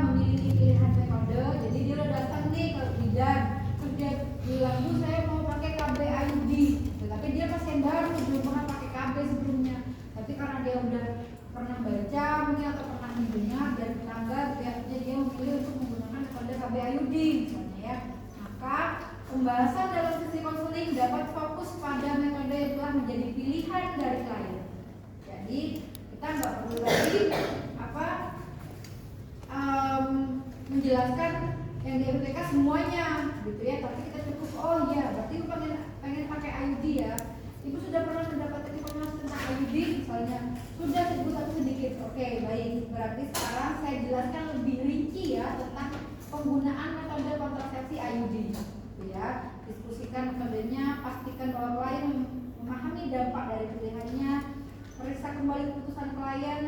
memiliki pilihan metode. Jadi dia udah datang nih ke bidan, terus dia bilang, Bu saya mau pakai KB IUD, tapi dia pasien baru, belum pernah pakai KB sebelumnya. Tapi karena dia udah pernah baca mungkin atau pernah mendengar dari tetangga, dia memilih untuk menggunakan metode KB IUD misalnya ya. Maka pembahasan dalam sesi konseling dapat fokus pada metode yang telah menjadi pilihan dari klien. Jadi kita nggak perlu lagi menjelaskan yang di MTK semuanya gitu ya, tapi kita cukup oh iya berarti ibu pengen pakai IUD ya, ibu sudah pernah mendapatkan informasi tentang IUD misalnya, sudah ibu satu sedikit, oke baik, berarti sekarang saya jelaskan lebih rinci ya tentang penggunaan metode kontrasepsi IUD gitu ya. Diskusikan metodenya, pastikan bahwa klien memahami dampak dari pilihannya, periksa kembali keputusan klien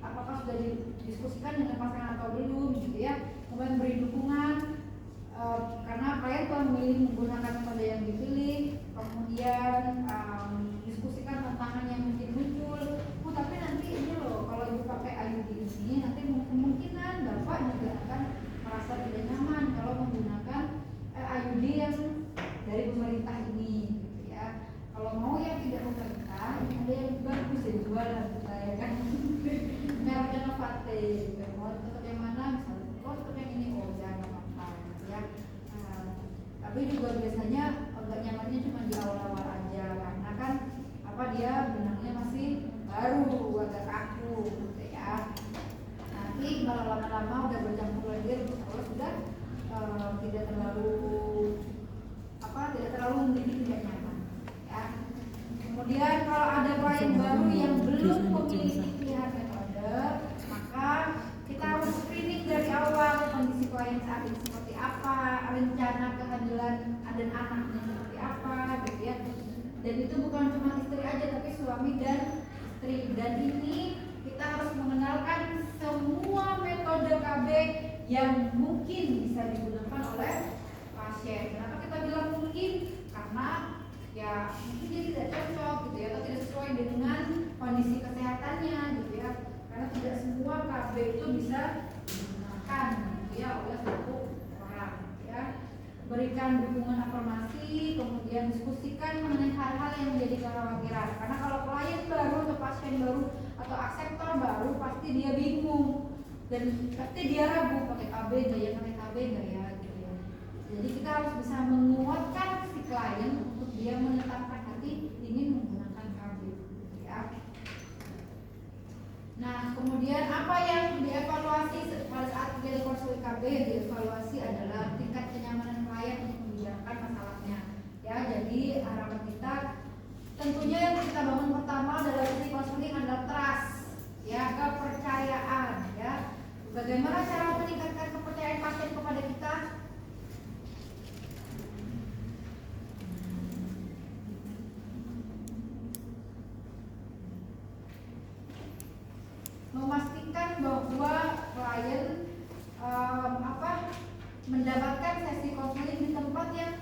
apakah sudah didiskusikan dengan pasangan atau belum gitu ya. Kemudian beri dukungan karena klien telah memilih menggunakan metode yang dipilih. Kemudian diskusikan tantangan yang mungkin muncul. Tapi nanti ini loh, kalau ibu pakai IUD ini nanti kemungkinan bapak juga akan merasa tidak nyaman kalau menggunakan IUD yang dari pemerintah ini gitu ya. Kalau mau yang tidak pemerintah, ini ada yang bagus ya jualan saya kan. Mereknya Novate, mau tetap yang mana misalnya, tetap yang ini, oh jangan apa-apa gitu ya. Tapi juga biasanya agak nyamannya cuma di awal-awal aja karena kan dia benangnya masih baru, agak kaku gitu ya. Nanti kalau lama-lama udah bercampur lagi, kalau sudah tidak terlalu memiliki tidak nyaman ya. Kemudian kalau ada klien baru yang belum memiliki pilihan metode, maka kita harus screening dari awal kondisi klien saat ini seperti apa, rencana kehamilan dan anaknya seperti apa gitu ya. Dan itu bukan cuma istri aja tapi suami dan istri. Dan ini kita harus mengenalkan semua metode KB yang mungkin bisa digunakan oleh pasien. Kenapa kita bilang mungkin? Karena ya mungkin dia tidak cocok gitu ya, atau tidak sesuai dengan kondisi kesehatannya gitu ya. Karena tidak semua KB itu bisa digunakan gitu ya oleh satu orang gitu ya. Berikan dukungan afirmasi, kemudian diskusikan mengenai hal-hal yang menjadi kekhawatiran. Karena kalau klien baru atau pasien baru atau akseptor baru pasti dia bingung dan pasti dia ragu pakai KB nggak ya, pakai KB nggak ya gitu ya. Jadi kita harus bisa menguatkan si klien untuk dia menetapkan hati ingin menggunakan KB gitu ya. Nah kemudian apa yang dievaluasi pada saat terjadi konseling KB? Yang dievaluasi adalah tingkat kenyamanan klien untuk membicarakan masalahnya ya. Jadi harapan kita tentunya yang kita bangun pertama dalam sesi konseling adalah trust ya, kepercayaan ya. Bagaimana cara meningkatkan kepercayaan pasien kepada kita? Memastikan bahwa klien mendapatkan sesi konseling di tempat yang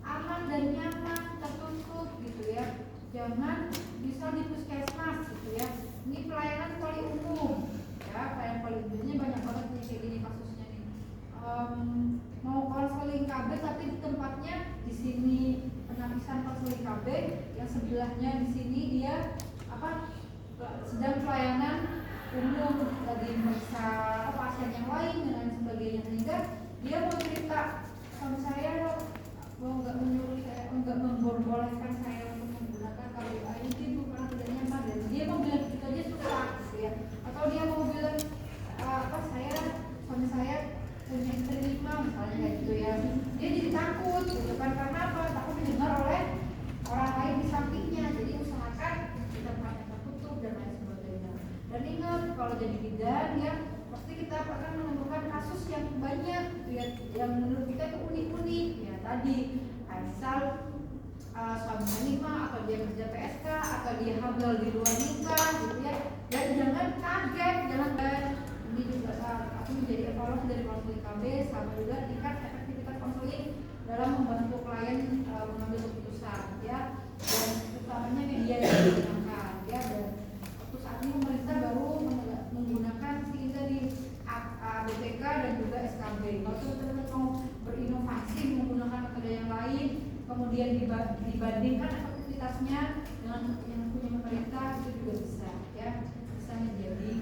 aman dan nyaman, tertutup gitu ya. Jangan bisa di puskesmas gitu ya. Ini pelayanan poli umum ya, pelayanan poli umumnya banyak banget nih kayak gini kasusnya nih. Mau konseling KB tapi di tempatnya di sini penapisan konseling KB, yang sebelahnya di sini dia sedang pelayanan umum lagi meriksa pasien yang lain dan lain sebagainya, sehingga dia mau cerita sama saya mau nggak menyuruh saya, nggak membolehkan saya untuk menggunakan KBID itu karena tidak nyaman, dan dia mau bilang gitu aja susah gitu ya. Atau dia mau bilang suami saya punya istri 5 misalnya kayak gitu ya, dia jadi takut gitu kan. Karena apa? Takut didengar oleh orang lain di sampingnya. Jadi usahakan di tempat yang tertutup dan lain sebagainya. Dan ingat kalau jadi bidan ya pasti kita akan menemukan kasus yang banyak ya, yang menurut kita itu unik-unik ya. Tadi misal suaminya 5 atau dia kerja PSK atau dia hamil di luar nikah gitu ya. Dan jangan kaget, jangan ini juga aku menjadi evaluasi dari konseling KB sama juga tingkat efektivitas konseling dalam membantu klien mengambil keputusan ya, dan utamanya media yang digunakan ya. Dan waktu saat ini pemerintah baru menggunakan tadi BPJS dibandingkan efektivitasnya dengan yang punya pemerintah itu juga bisa ya, bisa menjadi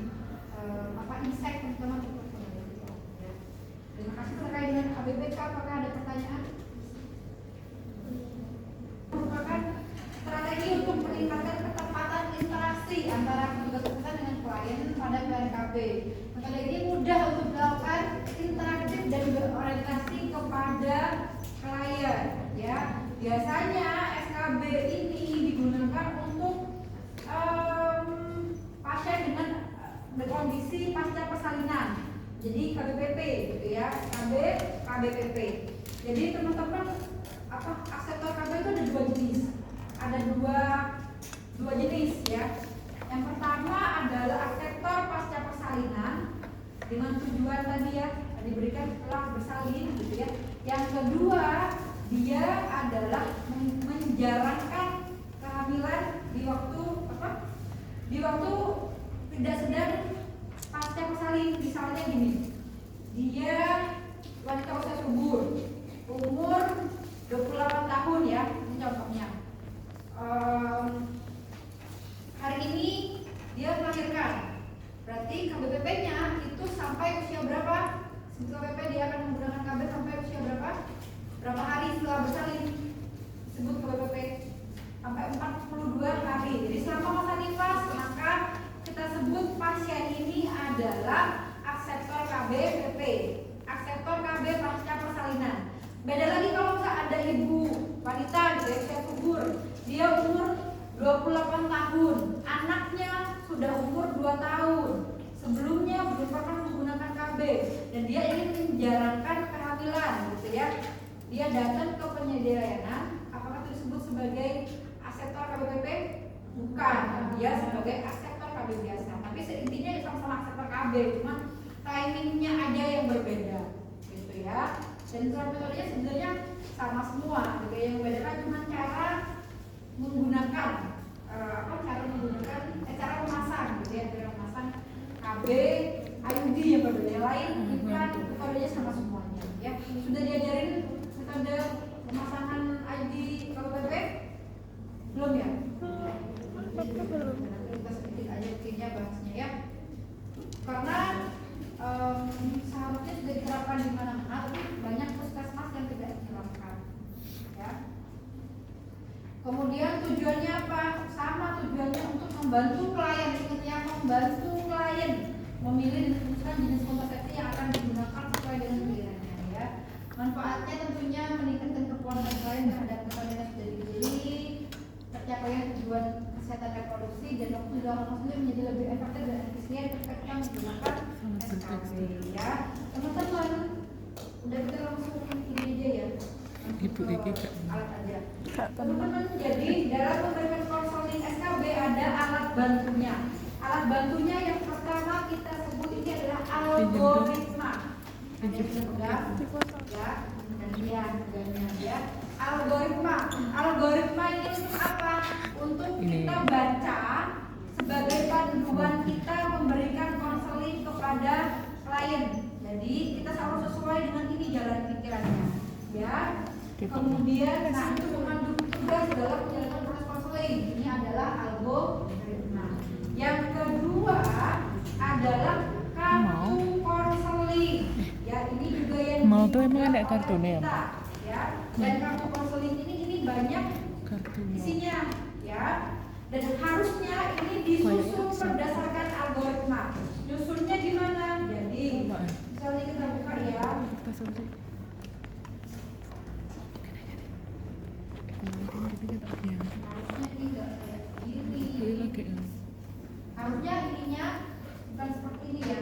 insight teman-teman untuk ya. Terima kasih. Terkait dengan KBBK, apakah ada pertanyaan? Merupakan strategi untuk meningkatkan ketepatan interaksi antara petugas kesehatan dengan klien pada PNKB. Metode ini mudah untuk dilakukan, interaktif dan berorientasi kepada klien. Ya, biasanya SKB ini digunakan untuk pasien dengan berkondisi pasca persalinan. Jadi KBPP, gitu ya, KBPP. Jadi teman-teman akseptor KB itu ada dua jenis. Ada dua jenis ya. Yang pertama adalah akseptor pasca persalinan dengan tujuan tadi ya, diberikan setelah bersalin gitu ya. Yang kedua, dia adalah menjarangkan kehamilan di waktu tidak sedang pasca bersalin. Misalnya gini, dia wanita usia subur, umur 28 tahun ya, ini contohnya. Hari ini dia melahirkan, berarti KBPP-nya itu sampai usia berapa? KBP dia akan menggunakan KB sampai usia berapa? Berapa hari setelah bersalin? Sebut KBPP sampai 42 hari. Jadi selama masa nifas, maka kita sebut pasien ini adalah akseptor KBPP, akseptor KB pasca persalinan. Beda lagi kalau nggak ada ibu wanita gitu ya, usia subur, dia umur 28 tahun, anaknya sudah umur 2 tahun, sebelumnya belum pernah menggunakan KB dan dia ingin menjalankan kehamilan gitu ya. Dia datang ke penyedia layanan, apakah itu disebut sebagai akseptor KBPP? Bukan, dia sebagai akseptor KB biasa. Tapi seintinya sama-sama akseptor KB, cuma timingnya aja yang berbeda gitu ya. Dan metodenya sebenarnya sama semua gitu. Yang membedakan cuma cara menggunakan cara memasang gitu ya, cara memasang KB, IUD yang berbeda. Yang lain bukan, metodenya sama semuanya ya. Sudah diajarin metode pemasangan IUD KBPP? Belum ya? Belum. Kita sedikit aja mungkinnya bahasnya ya. Karena seharusnya sudah diterapkan di mana-mana, tapi banyak puskesmas yang tidak diterapkan ya. Kemudian tujuannya apa? Sama tujuannya untuk membantu klien, ingatnya membantu klien memilih dan memutuskan jenis kontrasepsi yang akan digunakan sesuai dengan pilihannya ya. Manfaatnya tentunya meningkatkan kepuasan klien terhadap metode yang sudah dipilih, tercapainya tujuan kesehatan reproduksi, dan waktu dalam maksudnya menjadi lebih efektif dan efisien ketika menggunakan SKB ya. Teman-teman, udah kita langsung ini aja ya. Ibu ini alat aja. Teman-teman, jadi dalam memberikan konseling SKB ada alat bantunya. Alat bantunya yang pertama kita sebut ini adalah algoritma. Ada yang pegang ya, dan ya. Algoritma ini untuk apa? Untuk kita baca sebagai panduan kita memberikan konseling kepada klien. Jadi kita selalu sesuai dengan ini jalan pikirannya ya. Kemudian itu memandu tugas dalam menjalankan proses konseling. Ini adalah algoritma. Yang kedua adalah kartu konseling. Ya, ini juga yang mau tuh emang ada kartunya ya. Dan kartu konseling ini banyak isinya ya. Dan harusnya ini disusun berdasarkan algoritma. Nyusunnya gimana? Jadi misalnya kita buka ya. Harusnya ini enggak kayak gini. Harusnya ininya bukan seperti ini ya.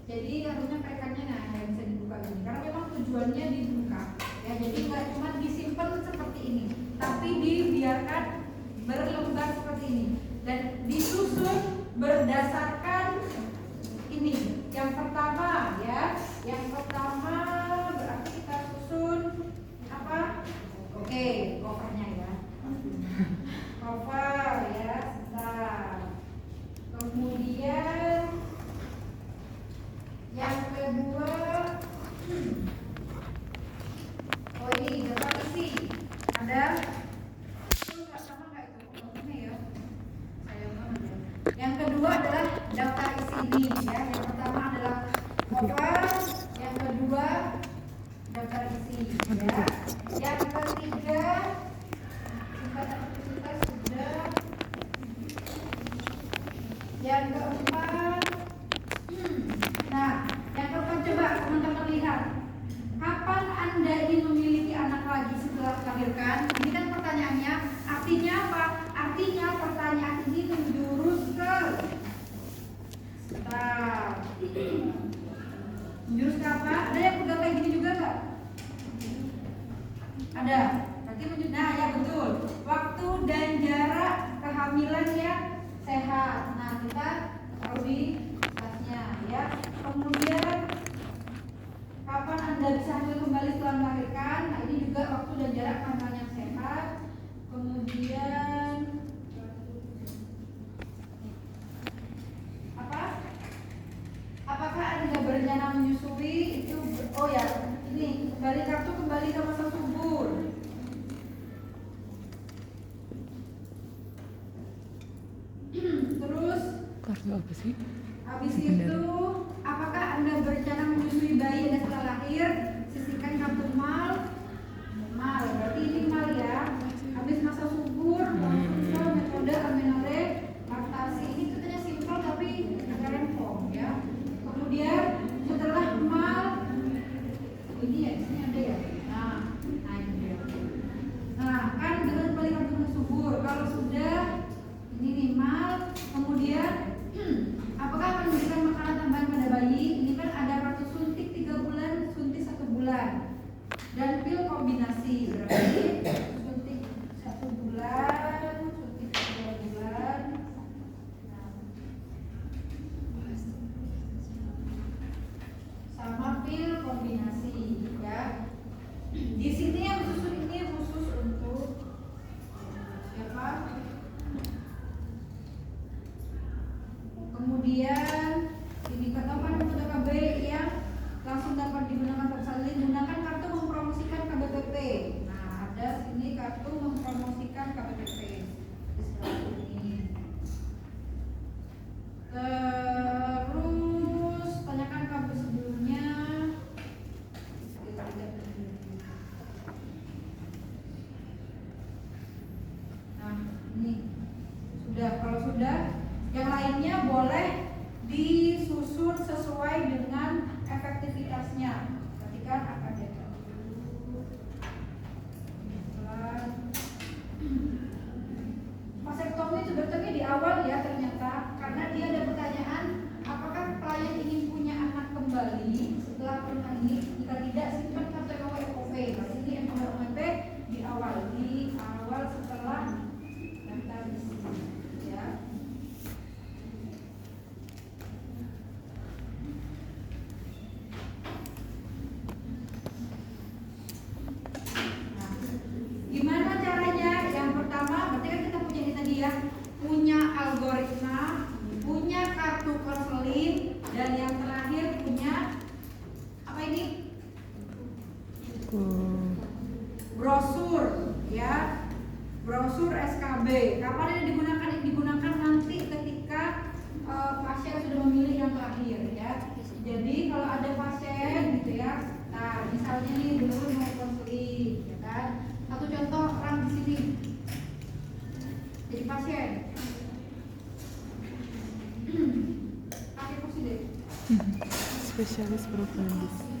Jadi harusnya perekannya yang bisa dibuka ini. Karena memang tujuannya dibuka. Ya, jadi nggak cuma disimpan seperti ini, tapi dibiarkan berlembar seperti ini dan disusun berdasarkan ini. Yang pertama ya, berarti kita susun apa? Oke, covernya ya. Cover ya, sebentar. Kemudian yang kedua, ini dapat isi ada kedua daftar isi ya. Yang ketiga sifat aktivitas sudah. Yang keempat nah yang keempat coba teman-teman lihat, kapan Anda ingin memiliki anak lagi setelah melahirkan? Ini kan pertanyaannya, artinya apa? Artinya pertanyaan ini menjurus ke menjurus ke apa? Ada yang pegang kayak gini juga nggak? Ada. Berarti nah ya betul. Waktu dan jarak kehamilan yang sehat. Nah kita taruh di tasnya ya. Kemudian kapan Anda bisa hamil kembali setelah melahirkan? Nah ini juga waktu dan jarak kehamilan yang sehat. Kemudian apa? Apakah Anda berencana menyusui? Itu oh ya, ini kembali kartu kembali ke masa subur. Terus Kartu apa sih? habis itu apakah Anda berencana menyusui bayi Anda setelah lahir? Sisihkan kartu mal. Mal, berarti ini mal ya. Habis masa subur, langsung metode amenore laktasi. Ini katanya simpel tapi agak rempong ya. Kemudian setelah mal, ini ya, di sini ada ya. Nah ini dia. Nah, kan dengan kembali kartu masa subur. Kalau sudah ini nih mal, kemudian apakah akan memberikan makanan tambahan pada bayi? Ini kan ada kartu suntik 3 bulan, suntik 1 bulan, dan pil kombinasi. Berarti suntik 1 bulan, suntik 2 bulan. Sama pil kombinasi ya. Di sini yang khusus ini khusus untuk siapa? Kemudian ini katakan untuk KB yang langsung dapat digunakan tersalin, gunakan kartu mempromosikan KBPP. Nah ada sini kartu mempromosikan KBPP di sebelah ini. Terus tanyakan KB sebelumnya. Nah ini sudah, kalau sudah yang lainnya boleh disusun sesuai dengan efektivitasnya. Ketika akan vasektomi itu dokternya di awal ya ternyata, karena dia ada pertanyaan apakah klien ingin punya anak kembali setelah pernah ini. Jika tidak, simpan kartu MOP. Nah ini MOP di awal setelah daftar isi ya. Gimana caranya? Yang pertama, berarti kan kita punya ini tadi ya, punya algoritma, punya kartu konseling, dan yang terakhir punya apa ini? Brosur, ya, brosur SKB. Kapan ini digunakan? Ini digunakan nanti ketika pasien sudah memilih yang terakhir, ya. Jadi kalau ada pasien gitu ya, nah misalnya nih dulu mau konseling, ya kan? Satu contoh orang di sini jadi pasien, pakai kursi deh. Spesialis propagandis.